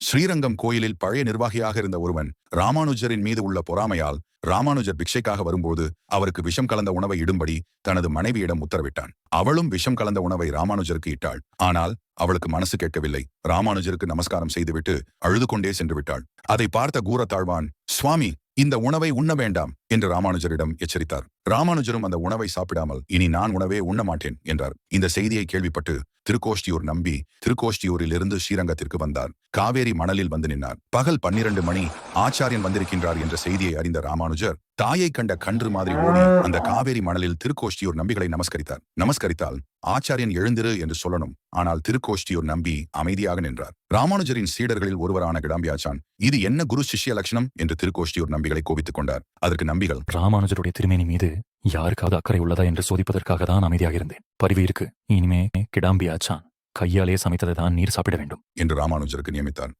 ஸ்ரீரங்கம் கோயிலில் பழைய நிர்வாகியாக இருந்த ஒருவன் ராமானுஜரின் மீது உள்ள பொறாமையால் ராமானுஜர் பிக்ஷைக்காக வரும்போது அவருக்கு விஷம் கலந்த உணவை இடும்படி தனது மனைவியிடம் உத்தரவிட்டான். அவளும் விஷம் கலந்த உணவை ராமானுஜருக்கு இட்டாள். ஆனால் அவளுக்கு மனசு கேட்கவில்லை. ராமானுஜருக்கு நமஸ்காரம் செய்துவிட்டு அழுது கொண்டே சென்று விட்டாள். அதை பார்த்த கூரத்தாழ்வான், சுவாமி, இந்த உணவை உண்ண வேண்டாம் என்று ராமானுஜரிடம் எச்சரித்தார். ராமானுஜரும் அந்த உணவை சாப்பிடாமல், இனி நான் உணவே உண்ண மாட்டேன் என்றார். இந்த செய்தியை கேள்விப்பட்டு திருக்கோஷ்டியூர் நம்பி திருக்கோஷ்டியூரில் இருந்து ஸ்ரீரங்கத்திற்கு வந்தார். காவேரி மணலில் வந்து நின்னார். பகல் 12 மணி. ஆச்சாரியன் வந்திருக்கின்றார் என்ற செய்தியை அறிந்த ராமானுஜர் தாயை கண்ட கன்று மாதிரி ஓடி அந்த காவேரி மணலில் திருக்கோஷ்டியூர் நம்பிகளை நமஸ்கரித்தால் ஆச்சாரியன் எழுந்திரு என்று சொல்லணும். ஆனால் திருக்கோஷ்டியூர் நம்பி அமைதியாக நின்றார். ராமானுஜரின் சீடர்களில் ஒருவரான கிடாம்பியாச்சான், இது என்ன குரு சிஷ்ய லட்சணம் என்று திருக்கோஷ்டியூர் நம்பிகளை கோபித்துக் கொண்டார். அதற்கு நம்பிகள், ராமானுஜருடைய திருமேனி மீது யாருக்காவது அக்கறை உள்ளதா என்று சோதிப்பதற்காக தான் அமைதியாக இருந்தேன். பரிவு இருக்கு. இனிமே கிடாம்பியாச்சான் கையாலே சமைத்ததை தான் நீர் சாப்பிட வேண்டும் என்று ராமானுஜருக்கு நியமித்தார்.